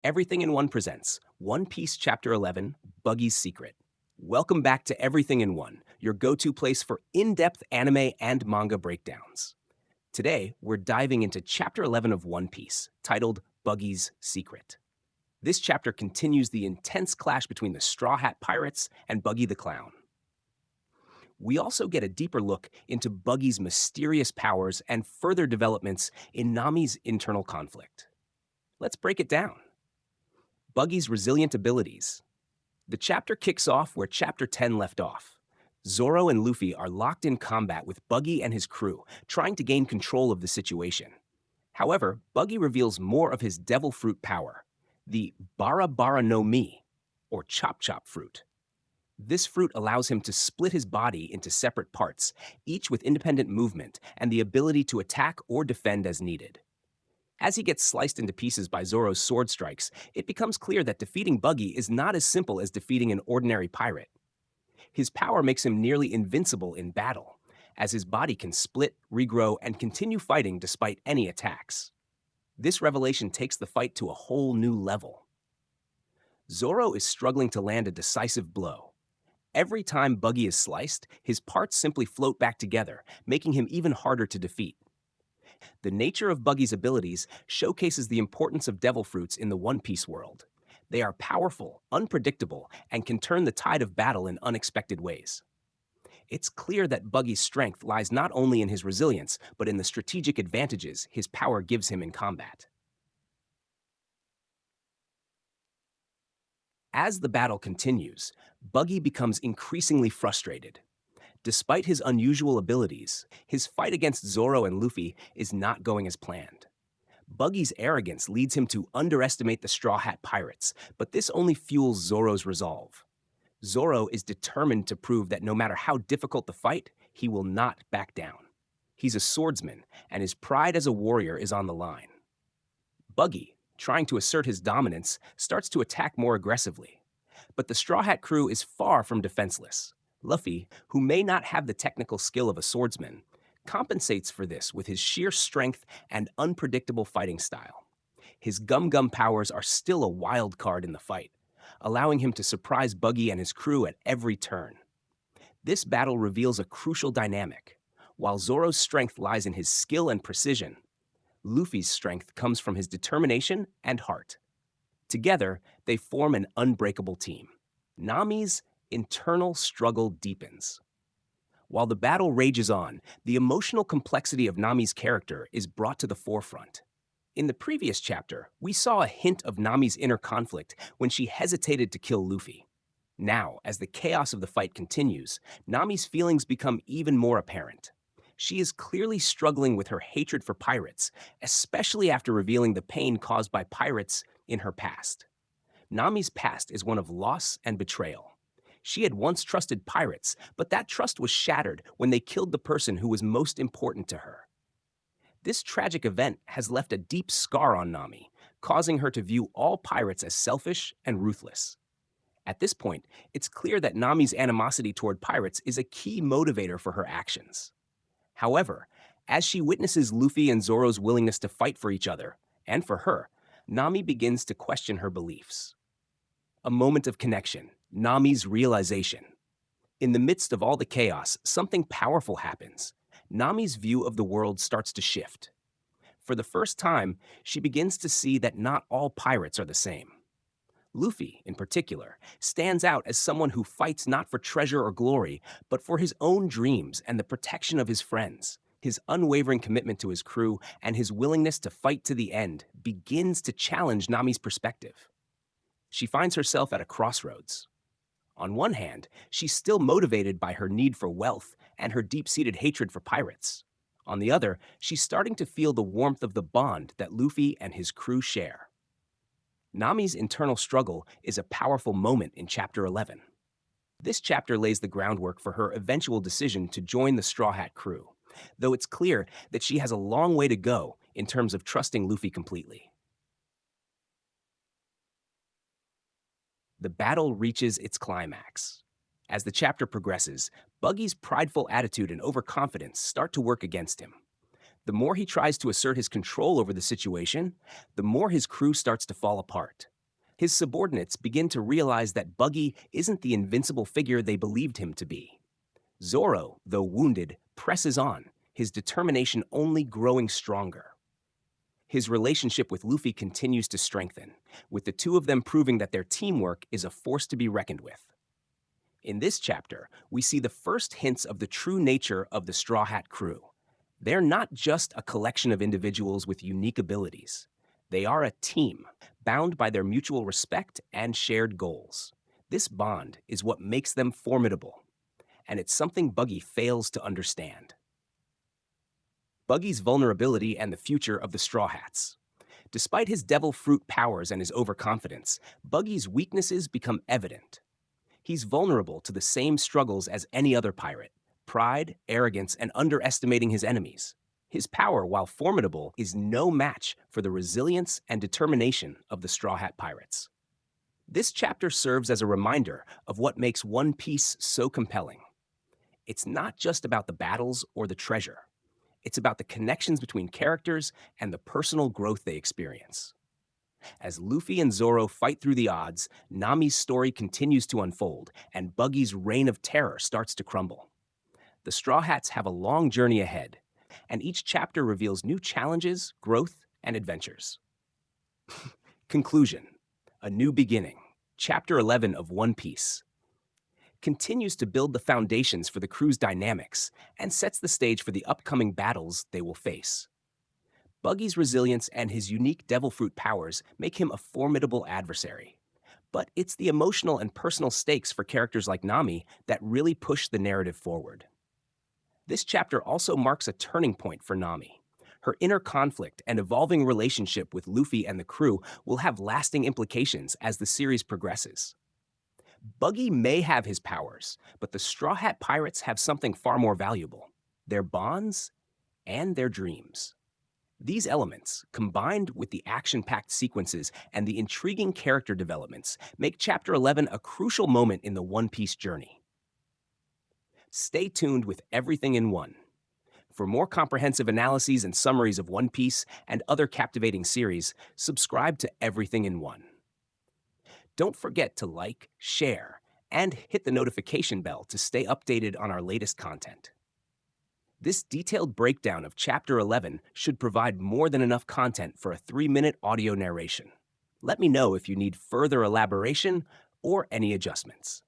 Everything in One presents One Piece Chapter 11, Buggy's Secret. Welcome back to Everything in One, your go-to place for in-depth anime and manga breakdowns. Today, we're diving into Chapter 11 of One Piece, titled Buggy's Secret. This chapter continues the intense clash between the Straw Hat Pirates and Buggy the Clown. We also get a deeper look into Buggy's mysterious powers and further developments in Nami's internal conflict. Let's break it down. Buggy's resilient abilities. The chapter kicks off where Chapter 10 left off. Zoro and Luffy are locked in combat with Buggy and his crew, trying to gain control of the situation. However, Buggy reveals more of his devil fruit power, the Bara Bara no Mi, or Chop Chop fruit. This fruit allows him to split his body into separate parts, each with independent movement and the ability to attack or defend as needed. As he gets sliced into pieces by Zoro's sword strikes, it becomes clear that defeating Buggy is not as simple as defeating an ordinary pirate. His power makes him nearly invincible in battle, as his body can split, regrow, and continue fighting despite any attacks. This revelation takes the fight to a whole new level. Zoro is struggling to land a decisive blow. Every time Buggy is sliced, his parts simply float back together, making him even harder to defeat. The nature of Buggy's abilities showcases the importance of devil fruits in the One Piece world. They are powerful, unpredictable, and can turn the tide of battle in unexpected ways. It's clear that Buggy's strength lies not only in his resilience, but in the strategic advantages his power gives him in combat. As the battle continues, Buggy becomes increasingly frustrated. Despite his unusual abilities, his fight against Zoro and Luffy is not going as planned. Buggy's arrogance leads him to underestimate the Straw Hat Pirates, but this only fuels Zoro's resolve. Zoro is determined to prove that no matter how difficult the fight, he will not back down. He's a swordsman, and his pride as a warrior is on the line. Buggy, trying to assert his dominance, starts to attack more aggressively. But the Straw Hat crew is far from defenseless. Luffy, who may not have the technical skill of a swordsman, compensates for this with his sheer strength and unpredictable fighting style. His Gum Gum powers are still a wild card in the fight, allowing him to surprise Buggy and his crew at every turn. This battle reveals a crucial dynamic. While Zoro's strength lies in his skill and precision, Luffy's strength comes from his determination and heart. Together, they form an unbreakable team. Nami's internal struggle deepens. While the battle rages on, the emotional complexity of Nami's character is brought to the forefront. In the previous chapter, we saw a hint of Nami's inner conflict when she hesitated to kill Luffy. Now, as the chaos of the fight continues, Nami's feelings become even more apparent. She is clearly struggling with her hatred for pirates, especially after revealing the pain caused by pirates in her past. Nami's past is one of loss and betrayal. She had once trusted pirates, but that trust was shattered when they killed the person who was most important to her. This tragic event has left a deep scar on Nami, causing her to view all pirates as selfish and ruthless. At this point, it's clear that Nami's animosity toward pirates is a key motivator for her actions. However, as she witnesses Luffy and Zoro's willingness to fight for each other, and for her, Nami begins to question her beliefs. A moment of connection, Nami's realization. In the midst of all the chaos, something powerful happens. Nami's view of the world starts to shift. For the first time, she begins to see that not all pirates are the same. Luffy, in particular, stands out as someone who fights not for treasure or glory, but for his own dreams and the protection of his friends. His unwavering commitment to his crew and his willingness to fight to the end begins to challenge Nami's perspective. She finds herself at a crossroads. On one hand, she's still motivated by her need for wealth and her deep-seated hatred for pirates. On the other, she's starting to feel the warmth of the bond that Luffy and his crew share. Nami's internal struggle is a powerful moment in Chapter 11. This chapter lays the groundwork for her eventual decision to join the Straw Hat crew, though it's clear that she has a long way to go in terms of trusting Luffy completely. The battle reaches its climax. As the chapter progresses, Buggy's prideful attitude and overconfidence start to work against him. The more he tries to assert his control over the situation, the more his crew starts to fall apart. His subordinates begin to realize that Buggy isn't the invincible figure they believed him to be. Zoro, though wounded, presses on, his determination only growing stronger. His relationship with Luffy continues to strengthen, with the two of them proving that their teamwork is a force to be reckoned with. In this chapter, we see the first hints of the true nature of the Straw Hat crew. They're not just a collection of individuals with unique abilities. They are a team, bound by their mutual respect and shared goals. This bond is what makes them formidable, and it's something Buggy fails to understand. Buggy's vulnerability and the future of the Straw Hats. Despite his devil fruit powers and his overconfidence, Buggy's weaknesses become evident. He's vulnerable to the same struggles as any other pirate: pride, arrogance, and underestimating his enemies. His power, while formidable, is no match for the resilience and determination of the Straw Hat Pirates. This chapter serves as a reminder of what makes One Piece so compelling. It's not just about the battles or the treasure. It's about the connections between characters and the personal growth they experience. As Luffy and Zoro fight through the odds, Nami's story continues to unfold, and Buggy's reign of terror starts to crumble. The Straw Hats have a long journey ahead, and each chapter reveals new challenges, growth, and adventures. Conclusion: A New Beginning. Chapter 11 of One Piece continues to build the foundations for the crew's dynamics and sets the stage for the upcoming battles they will face. Buggy's resilience and his unique devil fruit powers make him a formidable adversary. But it's the emotional and personal stakes for characters like Nami that really push the narrative forward. This chapter also marks a turning point for Nami. Her inner conflict and evolving relationship with Luffy and the crew will have lasting implications as the series progresses. Buggy may have his powers, but the Straw Hat Pirates have something far more valuable: their bonds and their dreams. These elements, combined with the action-packed sequences and the intriguing character developments, make Chapter 11 a crucial moment in the One Piece journey. Stay tuned with Everything in One. For more comprehensive analyses and summaries of One Piece and other captivating series, subscribe to Everything in One. Don't forget to like, share, and hit the notification bell to stay updated on our latest content. This detailed breakdown of Chapter 11 should provide more than enough content for a 3-minute audio narration. Let me know if you need further elaboration or any adjustments.